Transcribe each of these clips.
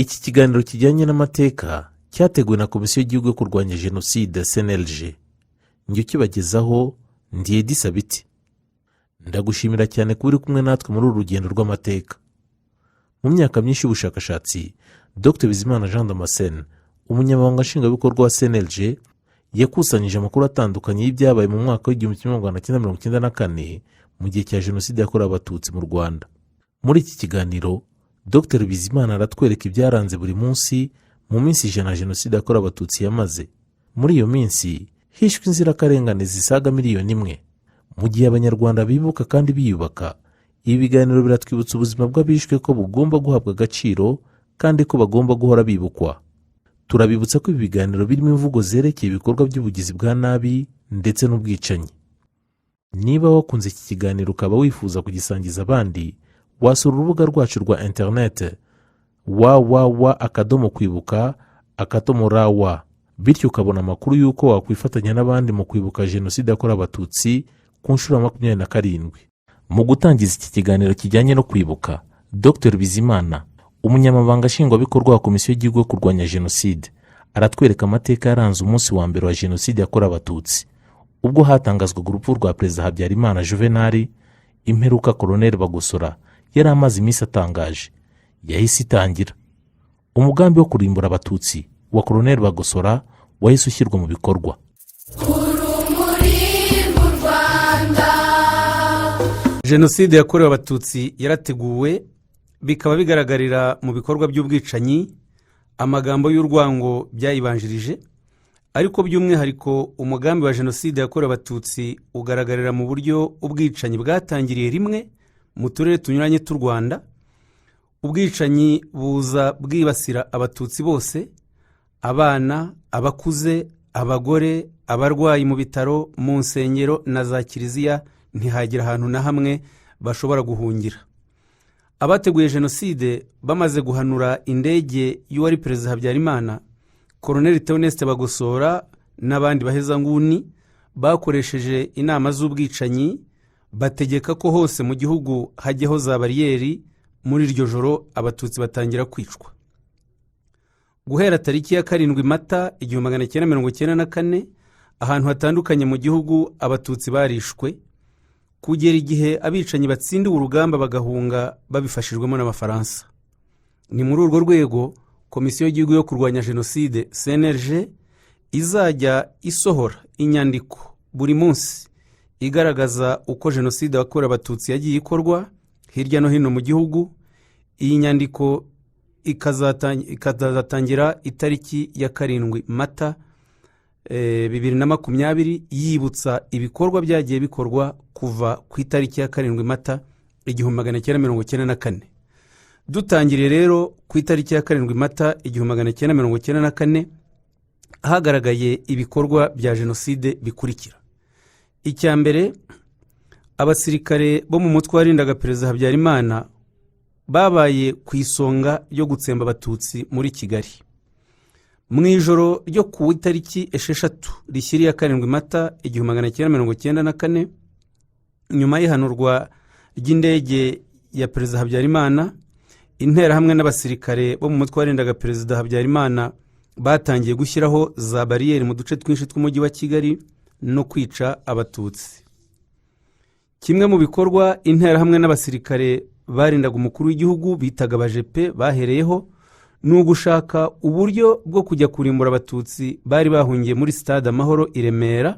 Iki kiganiro kijyanye n'amateka cyateguwe na Komisiyo y'igihugu yo kurwanya Jenoside CNLG. Njye ukibagezaho ndi Edi Sabiti. Ndagushimira cyane kuba uri kumwe natwe muri uru rugendo rw'amateka. Mu myaka myinshi y'ubushakashatsi, Dr. Bizimana Jean Damascene, umunyamabanga nshingwabikorwa wa CNLG, yakusanyije amakuru atandukanye y'ibyabaye mu mwaka w'1994 mu gihe cya Jenoside yakorewe Abatutsi mu Rwanda. Muri iki kiganiro, Dr. Bizimana aratwereka ibyaranze buri munsi mu minsi 100 Jenoside yakorewe Abatutsi yamaze. Muri iyo minsi, hishwe inzirakarengane zisaga miliyoni imwe. Mu gihe Abanyarwanda bibuka kandi biyubaka, ibi biganiro biratwibutsa ubuzima bw'abishwe ko bugomba guhabwa agaciro kandi ko bagomba guhora bibukwa. Turabibutsa ko ibi biganiro birimo imvugo zerekeye ibikorwa by'ubugizi bwa nabi ndetse n'ubwicanyi. Niba wakunze iki kiganiro ukaba wifuza kugisangiza abandi, wasura urubuga rwacu rwa internet www.kwibuka.raw, bityo ukabona amakuru y'uko wakwifatanya n'abandi mu kwibuka Jenoside yakorewe Abatutsi ku nshuro ya 27. Mu gutangiza iki kiganiro kijyanye no kwibuka, Dr. Bizimana, umunyamabanga nshingwabikorwa wa Komisiyo y'igihugu yo kurwanya Jenoside, aratwereka amateka yaranze umunsi wa mbere wa Jenoside yakorewe Abatutsi. Ubwo hatangazwaga urupfu rwa Perezida Habyarumana Juvenal, imperuka Colonel Bagosora yari amaze iminsi atangaje, yahise itangira. Umugambi wo kurimbura Abatutsi wa Colonel Bagosora wahise ushyirwa mu bikorwa. Jenoside yakorewe Abatutsi yarateguwe, bikaba bigaragarira mu bikorwa by'ubwicanyi, amagambo y'urwango byayibanjirije, ariko by'umwihariko umugambi wa Jenoside yakorewe Abatutsi ugaragarira mu buryo ubwicanyi bwatangiriye rimwe mu turere tunyuranye tw'u Rwanda. Ubwicanyi buza bwibasira Abatutsi bose, abana, abakuze, abagore, abarwayi mu bitaro, mu nsengero na za kiliziya, ntihagira ahantu na hamwe bashobora guhungira. Abateguye Jenoside bamaze guhanura indege y'uwari Perezida Habyarumana, Colonel Bagosora n'abandi bahezanguni bakoresheje inama z'ubwicanyi, bategeka ko hose mu gihugu hajyaho za bariyeri. Muri iryo joro Abatutsi batangira kwicwa. Guhera tariki ya 7 Mata 1994, ahantu hatandukanye mu gihugu Abatutsi barishwe, kugera igihe abicanyi batsindiwe urugamba bagahunga babifashijwemo n'Abafaransa. Ni muri urwo rwego Komisiyo y'igihugu yo kurwanya Jenoside CNLG izajya isohora inyandiko buri munsi igaragaza uko Jenoside yakorewe Abatutsi yagiye ikorwa hirya no hino mu gihugu. Iyi nyandiko ikazatangira itariki ya 7 Mata 2020, yibutsa ibikorwa byagiye bikorwa kuva ku itariki ya 7 Mata 1994. Dutangiriye rero ku itariki ya 7 Mata 1994, hagaragaye ibikorwa bya Jenoside bikurikira. Icya mbere, abasirikare bo mu mutwe warindaga Perezida Habyarumana babaye ku isonga yo gutsemba Abatutsi muri Kigali. Mu ijoro ryo ku itariki 6 rishyiriye 7 Mata 1994, nyuma y'ihanurwa ry'indege ya Perezida Habyarumana, intera hamwe n'abasirikare bo mu mutwe warindaga Perezida Habyarumana batangiye gushyiraho za bariyeri mu duce twinshi tw'umujyi wa Kigali no kwica Abatutsi. Kimwe mu bikorwa intera hamwe n'abasirikare barindaga umukuru w'igihugu bitaga abajepe bahereyeho ni ugushaka uburyo bwo kujya kurimbura Abatutsi bari bahungiye muri Stade Amahoro i Remera,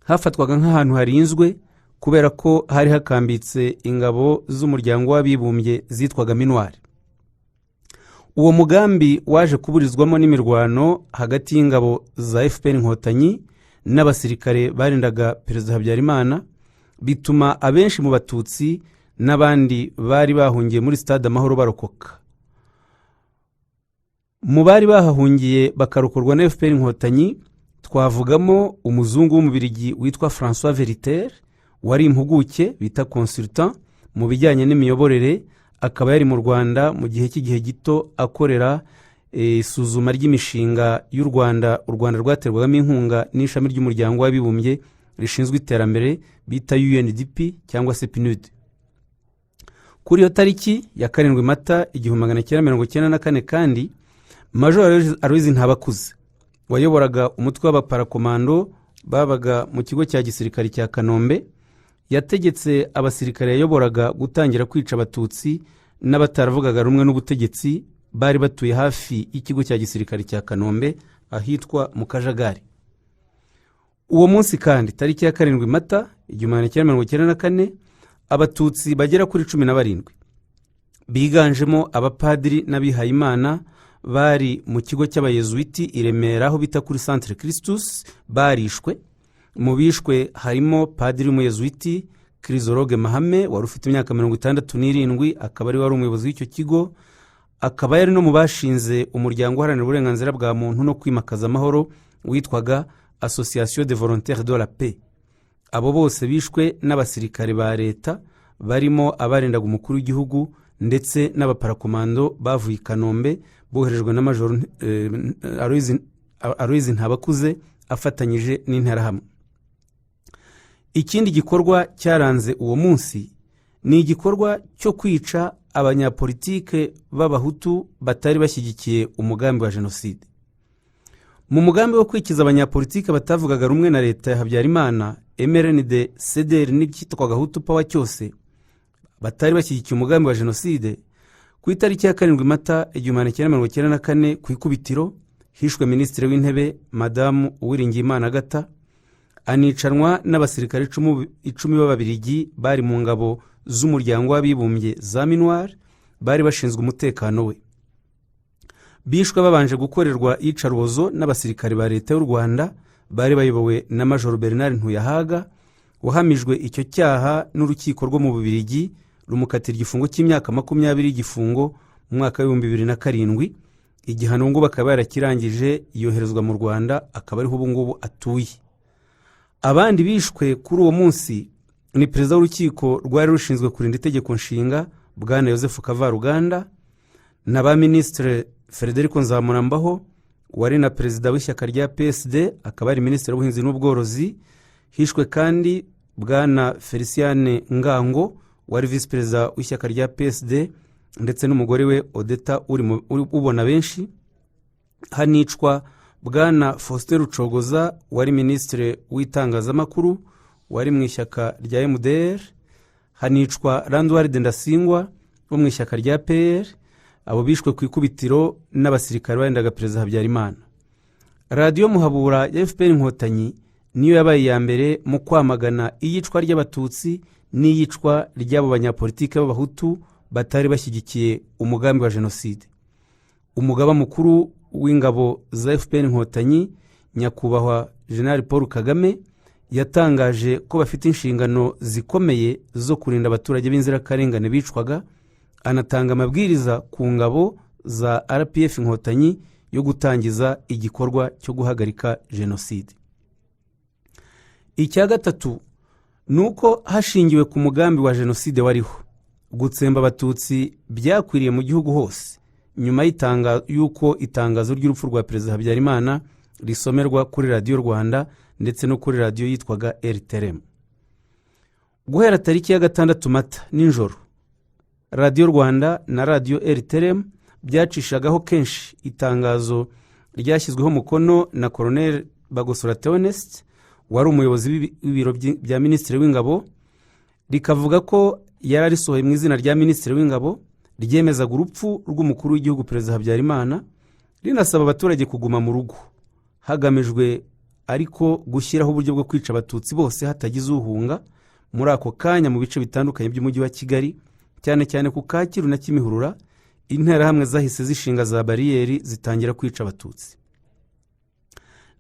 hafatwaga nk'ahantu harinzwe kubera ko hari hakambitse ingabo z'umuryango w'abibumbye zitwaga Minuar. Uwo mugambi waje kuburizwamo n'imirwano hagati y'ingabo za FPR Inkotanyi n'abasirikare barindaga Perezida Habyarumana, bituma abenshi mu Batutsi n'abandi bari bahungiye muri Stade Amahoro barokoka. Mu bari bahahungiye bakarokorwa na FPR Inkotanyi twavugamo umuzungu w'umubirigi witwa François Veriter, wari impuguke bita consultant mu bijyanye n'imiyoborere, akaba yari mu Rwanda mu gihe cy'igihe gito akorera isuzuma ry'imishinga y'u Rwanda. U Rwanda rwaterwagamo inkunga n'ishami ry'umuryango w'abibumbye rishinzwe iterambere bita UNDP cyangwa se PNUD. kuri iyo tariki ya 7 Mata 1994 kandi Major Aloyizi Ntabakuze wayoboraga umutwe w'abaparakomando babaga mu kigo cya gisirikare cya Kanombe yategetse abasirikare yayoboraga gutangira kwica abatutsi n'abataravugaga rumwe n'ubutegetsi bari batuye hafi y'ikigo cya gisirikare cya Kanombe ahitwa mu Kajagari. Uwo munsi kandi tariki ya 7 Mata 1994 abatutsi bagera kuri 17 biganjemo abapadiri n'abihayimana bari mu kigo cy'abayezuiti i Remera aho bita kuri Centre Christus barishwe. Mu bishwe harimo padiri w'umuyezuiti Chrysologue Mahame wari ufite imyaka 67 akaba ari wari umuyobozi w'icyo kigo, akaba yari no mu bashinze umuryango uharanira uburenganzira bwa muntu no kwimakaza amahoro witwaga Association de Volontaires de la Paix. Abo bose bishwe n'abasirikare ba leta barimo abarendaga umukuru w'igihugu ndetse n'abaparakomando bavuye i Kanombe boherejwe na Major Aloyizi Ntabakuze afatanyije n'interahamwe. Ikindi gikorwa cyaranze uwo munsi ni igikorwa cyo kwica abanyapolitike b'abahutu batari bashyigikiye umugambi wa Jenoside. Mu mugambi wo kwikiza abanyapolitike batavugaga rumwe na leta ya Habyarumana, MRND, CDR n'icyitwaga Hutu Power cyose batari bashyigikiye umugambi wa Jenoside, ku itariki ya 7 Mata 1994 ku ikubitiro hishwe Minisitiri w'Intebe Madamu Uwiringiyimana Agatha, anicanwa n'abasirikare 10 b'Ababiligi bari mu ngabo z'umuryango w'abibumbye za Minuar bari bashinzwe umutekano we. Bishwe babanje gukorerwa iyicarubozo n'abasirikare ba leta y'u Rwanda bari bayobowe na Major Bernard Ntuyahaga wahamijwe icyo cyaha n'urukiko rwo mu Bubiligi rumukatira igifungo cy'imyaka 20 y'igifungo mu mwaka wa 2007. Igihano ngo bakaba yarakirangije yoherezwa mu Rwanda akaba ariho ubu ngubu atuye. Abandi bishwe kuri uwo munsi ni perezida w'urukiko rwari rushinzwe kurinda itegeko nshinga Bwana Joseph Kavaruganda na ba Ministre Frederico Nzamurambaho wari na perezida w'ishyaka rya PSD akaba ari Minisitiri w'ubuhinzi n'ubworozi. Hishwe kandi Bwana Feliciane Ngango wari Vice Perezida w'ishyaka rya PSD ndetse n'umugore we Odeta ubona benshi. Hanicwa Bwana Faustin Rucogoza wari Minisitiri w'itangazamakuru wari mu ishyaka rya MDR. Hanicwa Randward Ndasingwa wo mu ishyaka rya PR. Abo bishwe ku ikubitiro n'abasirikare barendaga Perezida Habyarumana. Radio Muhabura ya FPR Inkotanyi niyo yabaye ya mbere mu kwamagana iyicwa ry'abatutsi n'iyicwa ry'abo banyapolitike b'abahutu batari bashyigikiye umugambi wa Jenoside. Umugaba mukuru w'ingabo za FPR Inkotanyi nyakubahwa General Paul Kagame yatangaje ko bafite inshingano zikomeye zo kurinda abaturage b'inzirakarengane bicwaga, anatanga amabwiriza ku ngabo za RPF Inkotanyi yo gutangiza igikorwa cyo guhagarika Jenoside. Icya gatatu nuko hashingiwe ku mugambi wa Jenoside wariho gutsemba abatutsi byakwiriye mu gihugu hose nyuma y'uko itangazo ry'urupfu rwa Perezida Habyarumana risomerwa kuri Radio Rwanda ndetse no kuri radio yitwaga RTRM. Guhera tariki ya 6 Mata ninjoro Radio Rwanda na Radio RTRM byacishagaho kenshi itangazo ryashyizweho mukono na Colonel Bagosora wari umuyobozi w'ibiro bya Minisitiri w'Ingabo, rikavuga ko yari risohoye mu izina rya Minisitiri w'Ingabo ryemezaga urupfu rw'umukuru w'igihugu Perezida Habyarumana, rinasaba abaturage kuguma mu rugo hagamijwe ariko gushyiraho uburyo bwo kwica abatutsi bose hatagize uhunga muri ako kanya mu bice bitandukanye by'umujyi wa Kigali, cyane cyane ku Kacyiru na Kimihurura. Interahamwe zahise zishinga za bariyeri zitangira kwica abatutsi.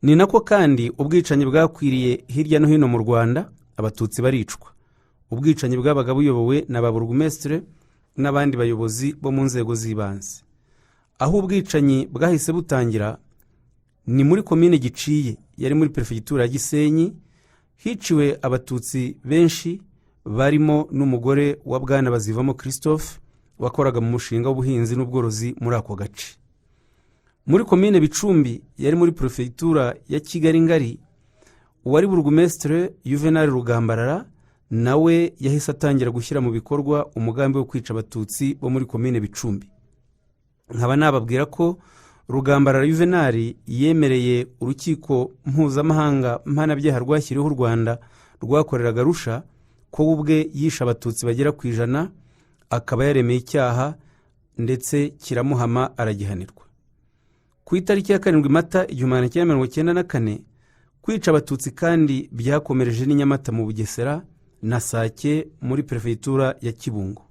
Ni nako kandi ubwicanyi bwakwiriye hirya no hino mu Rwanda, abatutsi baricwa. Ubwicanyi bwabaga buyobowe na ba burugumestre n'abandi bayobozi bo mu nzego z'ibanze. Aho ubwicanyi bwahise butangira ni muri komine Giciye yari muri perefegitura ya Gisenyi. Hiciwe abatutsi benshi barimo n'umugore wa Bwana Bazivamo Christophe wakoraga mu mushinga w'ubuhinzi n'ubworozi muri ako gace. Muri komine Bicumbi yari muri perefegitura ya Kigali ngari, uwari burugumestre Juvenal Rugambarara nawe yahise atangira gushyira mu bikorwa umugambi wo kwica abatutsi bo muri komine Bicumbi. nkaba nababwira ko Rugambara Juvenal yemereye urukiko mpuzamahanga mpanabyaha rwashyiriweho u Rwanda rwakoreraga Arusha ko ubwe yishe abatutsi bagera ku 100, akaba yaremeye icyaha ndetse kiramuhama aragihanirwa. Ku itariki ya 7 Mata 1994 kwica abatutsi kandi byakomereje n'i Nyamata mu Bugesera na Sake muri Perefegitura ya Kibungo.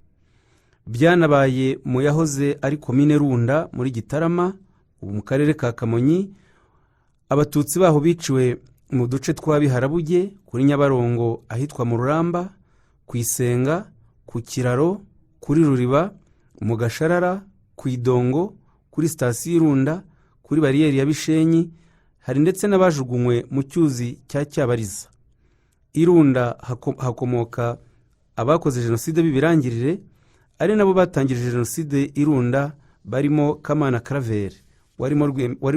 Byanabaye mu yahoze ari komine Runda muri Gitarama ubu mu karere ka Kamonyi. Abatutsi baho biciwe mu duce twa Biharabuge, kuri Nyabarongo ahitwa mu Ruramba, ku Isenga, ku Kiraro, kuri Ruriba, mu Gasharara, ku Idongo, kuri sitasiyo Runda, kuri bariyeri ya Bishenyi. Hari ndetse n'abajugunywe mu cyuzi cya Cyabariza. Irunda hakomoka abakoze Jenoside b'ibirangirire, ari nabo batangije Jenoside Irunda, barimo Kamana Claver wari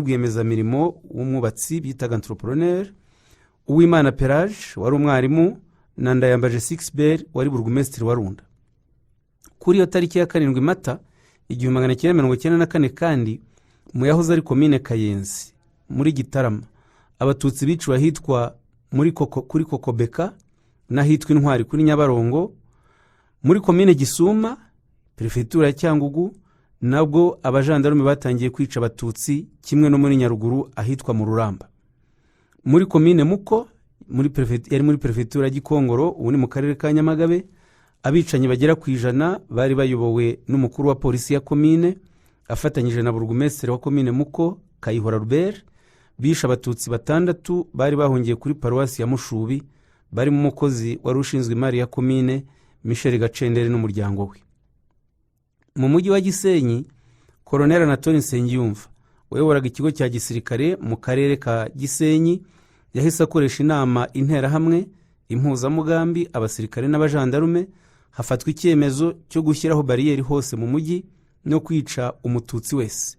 rwiyemezamirimo w'umwubatsi bitaga entrepreneur, Uwimana Perage wari umwarimu, na Ndayambaje Sixbert wari burugumesitiri wa Runda. Kuri iyo tariki ya 7 Mata 1994 kandi mu yahoze ari komine Kayenzi muri Gitarama, abatutsi biciwe ahitwa kuri Kokobeka n'ahitwa Intwari kuri Nyabarongo. Muri komine Gisuma, Perefegitura ya Cyangugu, nabwo abajandarume batangiye kwica abatutsi, kimwe no muri Nyaruguru ahitwa mu Ruramba. Muri komine Muko muri Perefegitura ya Gikongoro ubu ni mu karere ka Nyamagabe, abicanyi bagera ku 100 bari bayobowe n'umukuru wa polisi ya komine afatanyije na burugumesitiri wa komine Muko Kayihora Robert, bishe abatutsi 6 bari bahungiye kuri paruwasi ya Mushubi, bari mu mukozi wari ushinzwe imari ya komine Michel Gacendere n'umuryango we. Mu mujyi wa Gisenyi, Colonel Anatole Nsengiyumva wayoboraga ikigo cya gisirikare mu karere ka Gisenyi yahise akoresha inama interahamwe, impuzamugambi, abasirikare n'abajandarume, hafatwa icyemezo cyo gushyiraho bariyeri hose mu mujyi no kwica umututsi wese.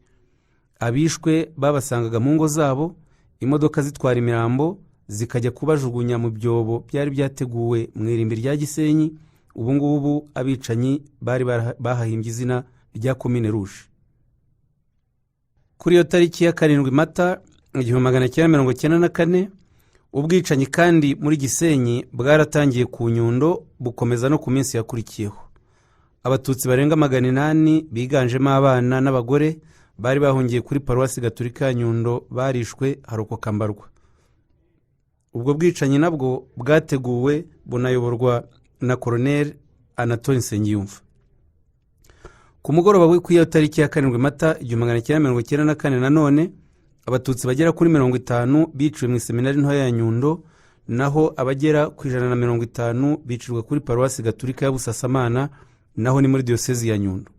Abishwe babasangaga mu ngo zabo, imodoka zitwara imirambo zikajya kubajugunya mu byobo byari byateguwe mu irimbi rya Gisenyi. Ubu ngubu abicanyi bari bahahimbye izina rya Komine Rouge. Kuri iyo tariki ya 7 Mata 1994 ubwicanyi kandi muri Gisenyi bwaratangiye ku Nyundo bukomeza no ku minsi yakurikiyeho. Abatutsi barenga 800 biganjemo abana n'abagore bari bahungiye kuri paruwasi Gatolika ya Nyundo barishwe harokoka mbarwa. Ubwo bwicanyi nabwo bwateguwe bunayoborwa na Colonel Anatole Nsengiyumva. Ku mugoroba we ku iyo tariki ya 7 Mata 1994 nanone abatutsi bagera kuri 50 biciwe mu seminari ntoya ya Nyundo, naho abagera ku 150 bicirwa kuri paruwasi Gatolika ya Busasamana, naho ni muri diocese ya Nyundo.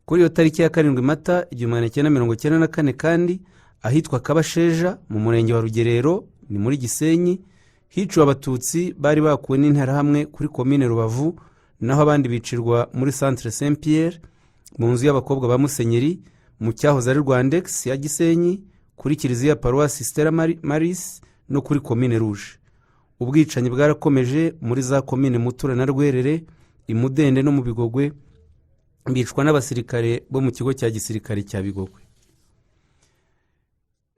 Kuri iyo tariki ya 7 Mata 1994 kandi ahitwa Kabasheja mu murenge wa Rugerero ni muri Gisenyi, hiciwe abatutsi bari bakuwe n'interahamwe kuri komine Rubavu, naho abandi bicirwa muri Centre Saint Pierre mu nzu y'abakobwa ba Musenyeri mu cyahoze ari Rwandex ya Gisenyi, kuri kiliziya paruwasi Stella Maris no kuri komine Rouge. Ubwicanyi bwarakomeje muri za komine Mutura na Rwerere, Imudende no mu Bigogwe, bicwa n'abasirikare bo mu kigo cya gisirikare cya Bigogwe.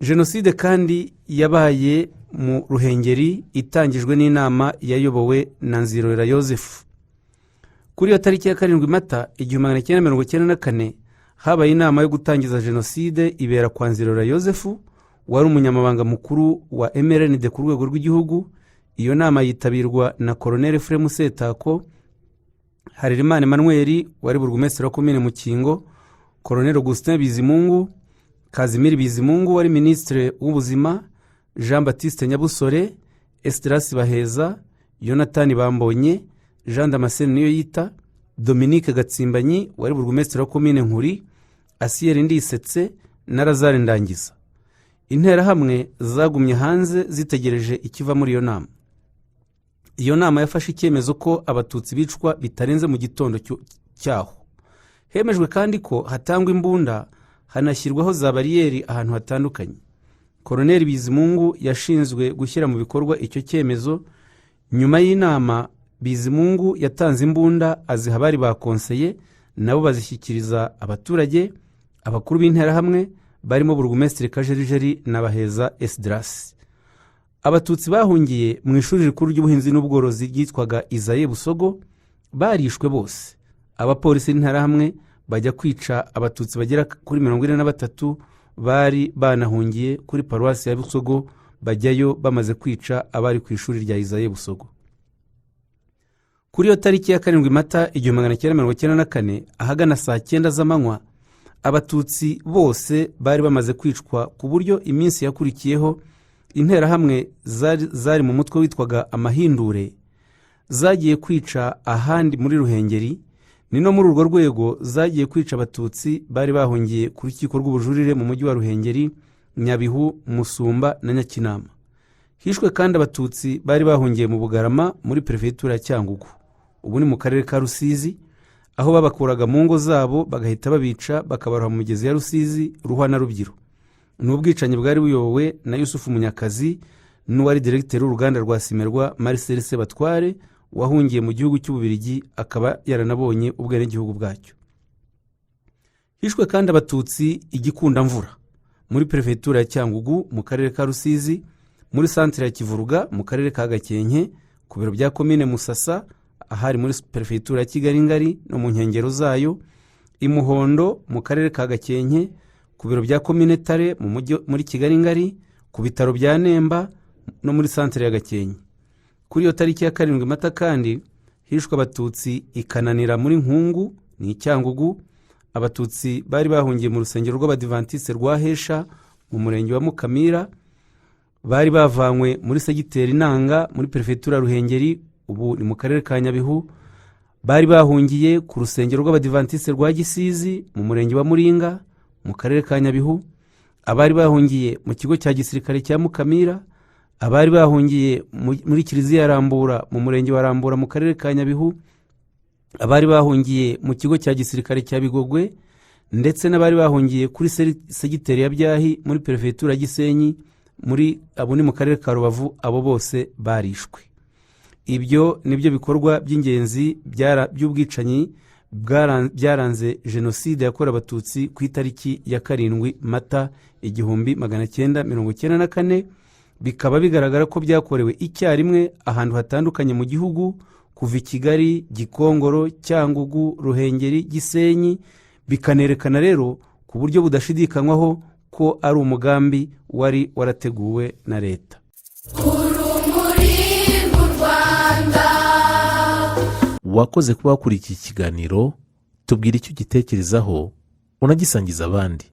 Jenoside kandi yabaye mu Ruhengeri itangijwe n'inama yayobowe na Nzirorera Joseph. Kuri iyo tariki ya 7 Mata 1994 habaye inama yo gutangiza Jenoside ibera kwa Nzirorera Joseph wari umunyamabanga mukuru wa MRND ku rwego rw'igihugu. Iyo nama yitabirwa na Colonel Fremu Setako, Harerimana Emmanuel wari burugumesitiri wa komine Mukingo, Colonel Augustin Bizimungu, Kazimiri Bizimungu wari ministre w'ubuzima, Jean Baptiste Nyabusore, Esdras Baheza, Jonathan Bambonye, Jean Damascene Niyoyita, Dominique Gatsimbanyi wari burugumesitiri wa komine Nkuri, Asiel Ndisetse na Lazare Ndangiza. Interahamwe zagumye hanze zitegereje ikiva muri iyo nama. Iyo nama yafashe icyemezo ko abatutsi bicwa bitarenze mu gitondo cyaho. Hemejwe kandi ko hatangwa imbunda, hanashyirwaho za bariyeri ahantu hatandukanye. Colonel Bizimungu yashinzwe gushyira mu bikorwa icyo cyemezo. Nyuma y'inama Bizimungu yatanze imbunda aziha abari bakonseye, nabo bazishyikiriza abaturage, abakuru b'interahamwe barimo burugumesitiri Kajerijeri na Baheza Esdras. Abatutsi bahungiye mu ishuri rikuru ry'ubuhinzi n'ubworozi ryitwaga Izaye Busogo barishwe bose. Abapolisi n'interahamwe bajya kwica abatutsi bagera kuri 43 bari banahungiye kuri paruwasi ya Busogo, bajyayo bamaze kwica abari ku ishuri rya Izaye Busogo. Kuri iyo tariki ya 7 Mata 1994 ahagana saa 9 z'amanywa, abatutsi bose bari bamaze kwicwa, ku buryo iminsi yakurikiyeho interahamwe zari mu mutwe witwaga amahindure zagiye kwica ahandi muri Ruhengeri. Ni no muri urwo rwego zagiye kwica abatutsi bari bahungiye ku rukiko rw'ubujurire mu mujyi wa Ruhengeri, Nyabihu, Musumba na Nyakinama. Hishwe kandi abatutsi bari bahungiye mu Bugarama muri perefegitura ya Cyangugu, ubu ni mu karere ka Rusizi, aho babakuraga mu ngo zabo bagahita babica bakabaroha mu mugezi ya Rusizi, Ruhwa na Rubyiro. Ni ubwicanyi bwari buyobowe na Yusufu Munyakazi n'uwari diregiteri w'uruganda rwa Simerwa Marcel Sebatware, wahungiye mu gihugu cy'Ububiligi akaba yaranabonye ubwenegihugu bwacyo. Hishwe kandi abatutsi Igikundamvura muri perefegitura ya Cyangugu mu karere ka Rusizi, muri santere ya Kivuruga mu karere ka Gakenke ku biro bya komine Musasa ahari muri perefegitura ya Kigali ngari no mu nkengero zayo, Imuhondo mu karere ka Gakenke ku biro bya komine Tare muri Kigali ngari, ku bitaro bya Nemba no muri santere ya Gakenke. Kuri iyo tariki ya 7 Mata kandi hishwe abatutsi Ikananira muri Nkungu ni Cyangugu. Abatutsi bari bahungiye mu rusengero rw'Abadivantiste rwa Hesha mu murenge wa Mukamira, bari bavanywe muri segiteri Nanga muri perefegitura Ruhengeri, ubu ni mu karere ka Nyabihu. Bari bahungiye ku rusengero rw'Abadivantiste rwa Gisizi mu murenge wa Muringa mu karere ka Nyabihu. Abari bahungiye mu kigo cya gisirikare cya Mukamira, abari bahungiye muri Kiliziya Rambura mu murenge wa Rambura mu karere ka Nyabihu, abari bahungiye mu kigo cya gisirikare cya Bigogwe, ndetse n'abari bahungiye kuri segiteri ya Byahi muri perefegitura Gisenyi abo ni mu karere ka Rubavu, abo bose barishwe. Ibyo nibyo bikorwa by'ingenzi by'ubwicanyi byaranze Jenoside yakorewe Abatutsi ku itariki ya 7 Mata 1994. Bikaba bigaragara ko byakorewe icyarimwe ahantu hatandukanye mu gihugu, kuva i Kigali, Gikongoro, Cyangugu, Ruhengeri, Gisenyi. Bikanerekana rero ku buryo budashidikanywaho ko ari umugambi wari warateguwe na leta. Wakoze kuba wakurikiye ikiganiro. Tubwire icyo ugitekerezaho, unagisangiza abandi.